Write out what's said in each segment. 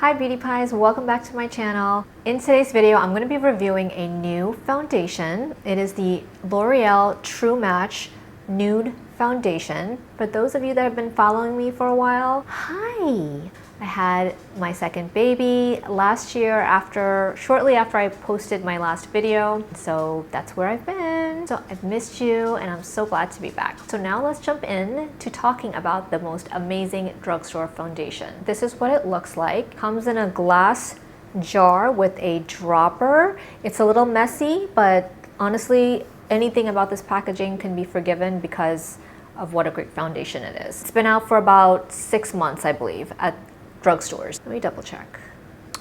Hi Beauty Pies, welcome back to my channel. In today's video, I'm going to be reviewing a new foundation. It is the L'Oreal True Match Nude Foundation. For those of you that have been following me for a while, hi! I had my second baby last year shortly after I posted my last video. So that's where I've been. So I've missed you and I'm so glad to be back. So now let's jump in to talking about the most amazing drugstore foundation. This is what it looks like. Comes in a glass jar with a dropper. It's a little messy, but honestly, anything about this packaging can be forgiven because of what a great foundation it is. It's been out for about 6 months, I believe, at drugstores. Let me double check.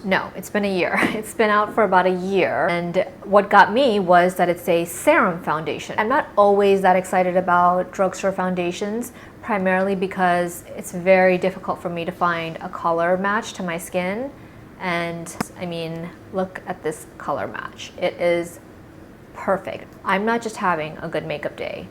No, it's been a year. It's been out for about a year. And what got me was that it's a serum foundation. I'm not always that excited about drugstore foundations, primarily because it's very difficult for me to find a color match to my skin. And I mean, look at this color match. It is perfect. I'm not just having a good makeup day.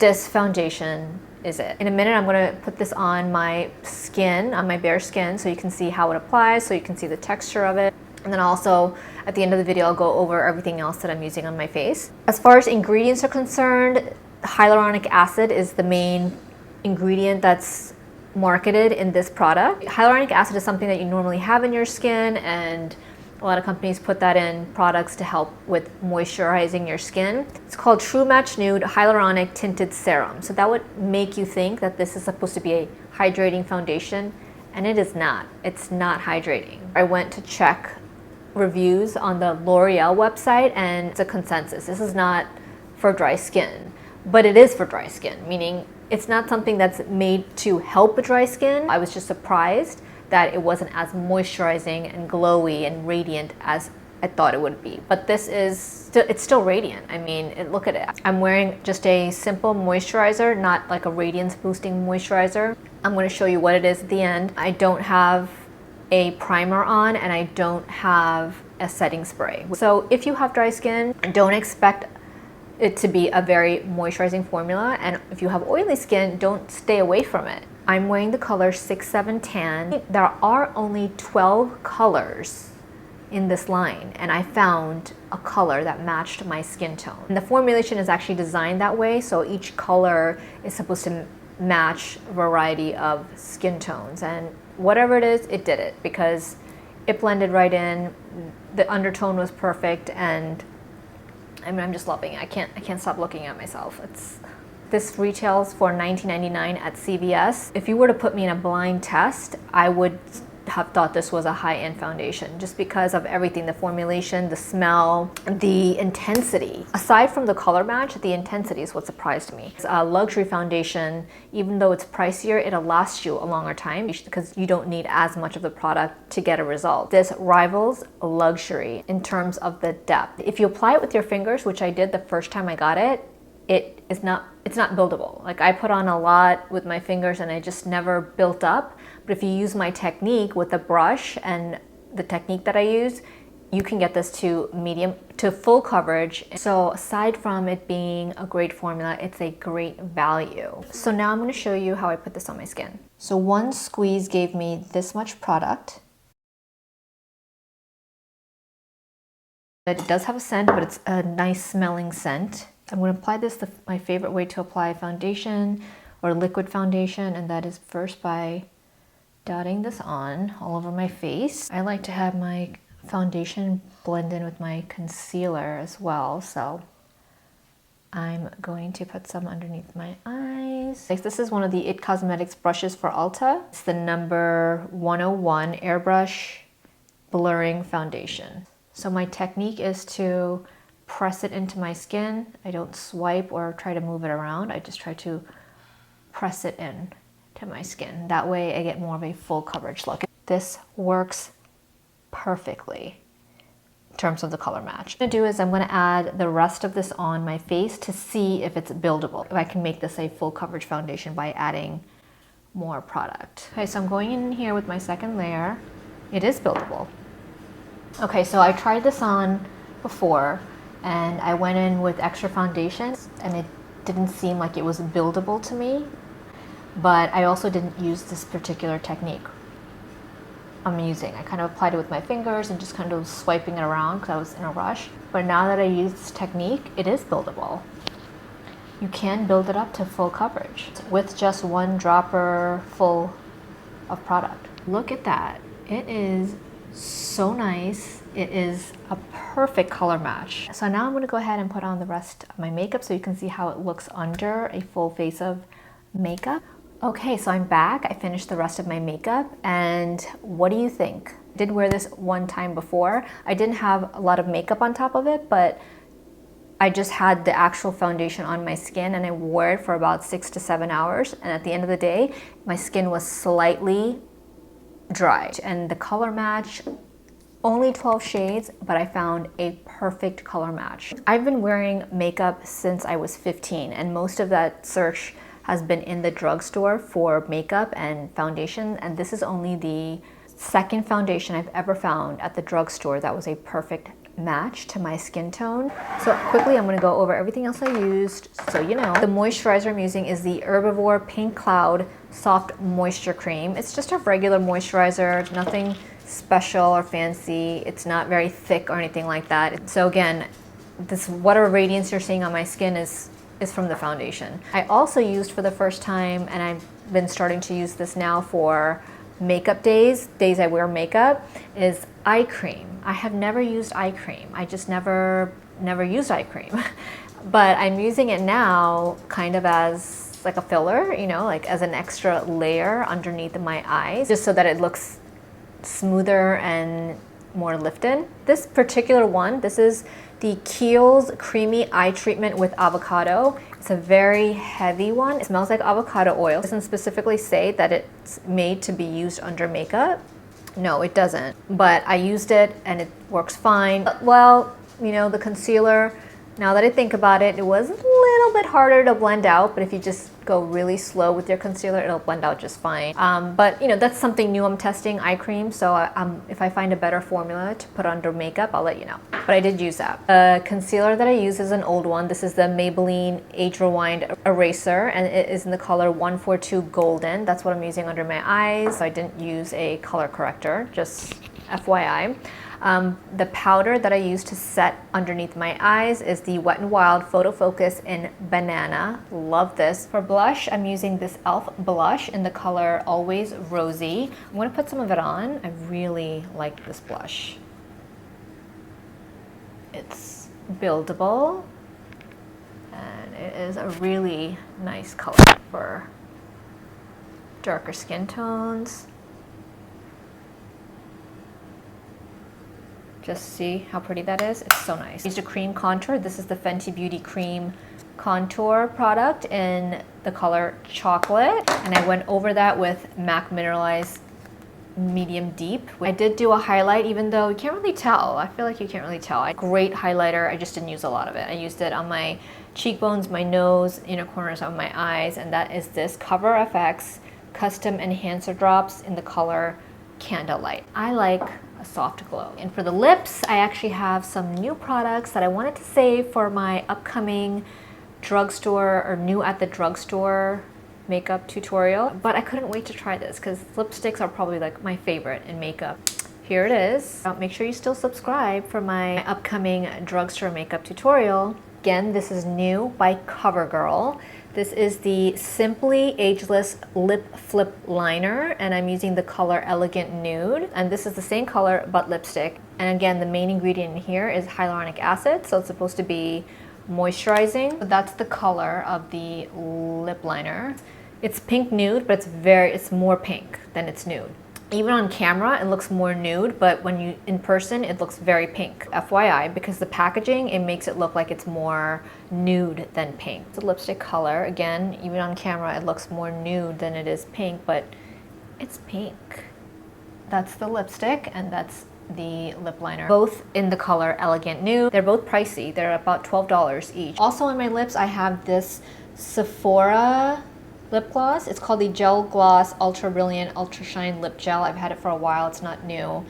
This foundation is it. In a minute, I'm going to put this on my skin, on my bare skin, so you can see how it applies, so you can see the texture of it. And then also, at the end of the video, I'll go over everything else that I'm using on my face. As far as ingredients are concerned, hyaluronic acid is the main ingredient that's marketed in this product. Hyaluronic acid is something that you normally have in your skin, and a lot of companies put that in products to help with moisturizing your skin. It's called True Match Nude Hyaluronic Tinted Serum. So that would make you think that this is supposed to be a hydrating foundation, and it is not. It's not hydrating. I went to check reviews on the L'Oreal website, and it's a consensus. This is not for dry skin, but it is for dry skin, meaning it's not something that's made to help with dry skin. I was just surprised that it wasn't as moisturizing and glowy and radiant as I thought it would be. But this is, it's still radiant. I mean, look at it. I'm wearing just a simple moisturizer, not like a radiance boosting moisturizer. I'm going to show you what it is at the end. I don't have a primer on and I don't have a setting spray. So if you have dry skin, don't expect it to be a very moisturizing formula. And if you have oily skin, don't stay away from it. I'm wearing the color 67 Tan. There are only 12 colors in this line, and I found a color that matched my skin tone. And the formulation is actually designed that way, so each color is supposed to match a variety of skin tones. And whatever it is, it did it because it blended right in. The undertone was perfect, and I mean, I'm just loving it. I can't stop looking at myself. This retails for $19.99 at CVS. If you were to put me in a blind test, I would have thought this was a high-end foundation just because of everything, the formulation, the smell, the intensity. Aside from the color match, the intensity is what surprised me. It's a luxury foundation. Even though it's pricier, it'll last you a longer time because you don't need as much of the product to get a result. This rivals luxury in terms of the depth. If you apply it with your fingers, which I did the first time I got it, it's not buildable. Like, I put on a lot with my fingers and I just never built up. But if you use my technique with the brush and the technique that I use, you can get this to medium to full coverage. So aside from it being a great formula, it's a great value. So now I'm going to show you how I put this on my skin. So one squeeze gave me this much product. It does have a scent, but it's a nice smelling scent. I'm going to apply this my favorite way to apply foundation or liquid foundation, and that is first by dotting this on all over my face. I like to have my foundation blend in with my concealer as well, so I'm going to put some underneath my eyes. This is one of the IT Cosmetics brushes for Ulta. It's the number 101 Airbrush Blurring Foundation. So my technique is to press it into my skin. I don't swipe or try to move it around. I just try to press it in to my skin. That way I get more of a full coverage look. This works perfectly in terms of the color match. What I'm gonna do is I'm gonna add the rest of this on my face to see if it's buildable. If I can make this a full coverage foundation by adding more product. Okay, so I'm going in here with my second layer. It is buildable. Okay, so I tried this on before, and I went in with extra foundation and it didn't seem like it was buildable to me, but I also didn't use this particular technique. I'm using. I kind of applied it with my fingers and just kind of swiping it around because I was in a rush. But now that I use this technique, it is buildable. You can build it up to full coverage with just one dropper full of product. Look at that. It is so nice. It is a perfect color match. So now I'm going to go ahead and put on the rest of my makeup so you can see how it looks under a full face of makeup. Okay, so I'm back. I finished the rest of my makeup, and what do you think? I did wear this one time before. I didn't have a lot of makeup on top of it, but I just had the actual foundation on my skin, and I wore it for about 6 to 7 hours. And at the end of the day, my skin was slightly dry. And the color match, only 12 shades, but I found a perfect color match. I've been wearing makeup since I was 15, and most of that search has been in the drugstore for makeup and foundation, and this is only the second foundation I've ever found at the drugstore that was a perfect match to my skin tone. So quickly, I'm going to go over everything else I used so you know. The moisturizer I'm using is the Herbivore Pink Cloud Soft Moisture Cream. It's just a regular moisturizer, nothing special or fancy. It's not very thick or anything like that. So again, this whatever radiance you're seeing on my skin is from the foundation. I also used for the first time, and I've been starting to use this now for makeup days I wear makeup, is eye cream. I have never used eye cream. I just never used eye cream. But I'm using it now kind of as like a filler, you know, like as an extra layer underneath my eyes, just so that it looks smoother and more lifted. This particular one, this is the Kiehl's Creamy Eye Treatment with Avocado. It's a very heavy one. It smells like avocado oil. It doesn't specifically say that it's made to be used under makeup. No, it doesn't. But I used it and it works fine. Well, you know, the concealer, now that I think about it, it was a little bit harder to blend out, but if you just go really slow with your concealer, it'll blend out just fine. But you know, that's something new I'm testing, eye cream, so if I find a better formula to put under makeup, I'll let you know. But I did use that. The concealer that I use is an old one. This is the Maybelline Age Rewind Eraser, and it is in the color 142 Golden. That's what I'm using under my eyes. So I didn't use a color corrector, just FYI. The powder that I use to set underneath my eyes is the Wet n Wild Photo Focus in Banana. Love this. For blush, I'm using this e.l.f. blush in the color Always Rosy. I'm going to put some of it on. I really like this blush. It's buildable, and it is a really nice color for darker skin tones. Just see how pretty that is. It's so nice. I used a cream contour. This is the Fenty Beauty Cream Contour product in the color Chocolate. And I went over that with MAC Mineralized Medium Deep. I did do a highlight, even though you can't really tell. I feel like you can't really tell. Great highlighter. I just didn't use a lot of it. I used it on my cheekbones, my nose, inner corners of my eyes. And that is this Cover FX Custom Enhancer Drops in the color Candlelight. I like a soft glow. And for the lips, I actually have some new products that I wanted to save for my upcoming drugstore or new at the drugstore makeup tutorial, but I couldn't wait to try this because lipsticks are probably like my favorite in makeup. Here it is. Make sure you still subscribe for my upcoming drugstore makeup tutorial. Again, this is new by CoverGirl. This is the Simply Ageless Lip Flip Liner, and I'm using the color Elegant Nude. And this is the same color but lipstick. And again, the main ingredient in here is hyaluronic acid, so it's supposed to be moisturizing. So that's the color of the lip liner. It's pink nude, but it's more pink than it's nude. Even on camera, it looks more nude, but when you in person, it looks very pink. FYI, because the packaging, it makes it look like it's more nude than pink. The lipstick color, again, even on camera, it looks more nude than it is pink, but it's pink. That's the lipstick, and that's the lip liner. Both in the color Elegant Nude. They're both pricey. They're about $12 each. Also on my lips, I have this Sephora lip gloss. It's called the Gel Gloss Ultra Brilliant Ultra Shine Lip Gel. I've had it for a while. It's not new.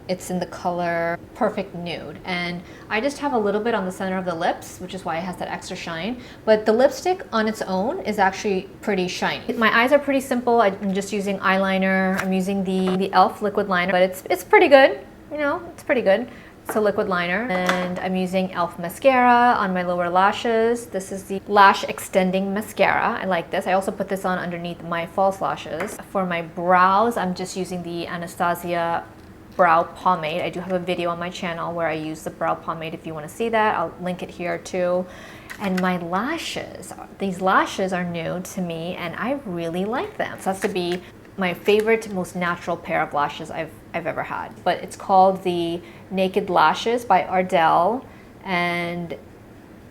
It's in the color Perfect Nude, and I just have a little bit on the center of the lips, which is why it has that extra shine. But the lipstick on its own is actually pretty shiny. My eyes are pretty simple. I'm just using eyeliner. I'm using the e.l.f. liquid liner, but it's pretty good. You know, it's pretty good. It's a liquid liner, and I'm using e.l.f. mascara on my lower lashes. This is the lash extending mascara. I like this. I also put this on underneath my false lashes. For my brows, I'm just using the Anastasia brow pomade. I do have a video on my channel where I use the brow pomade if you want to see that. I'll link it here too. And my lashes, these lashes are new to me and I really like them. So that's to be my favorite, most natural pair of lashes I've ever had. But it's called the Naked Lashes by Ardell, and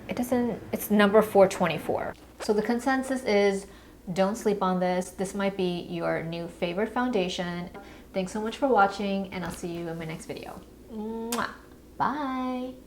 it's number 424. So the consensus is don't sleep on this. This might be your new favorite foundation. Thanks so much for watching, and I'll see you in my next video. Mwah. Bye.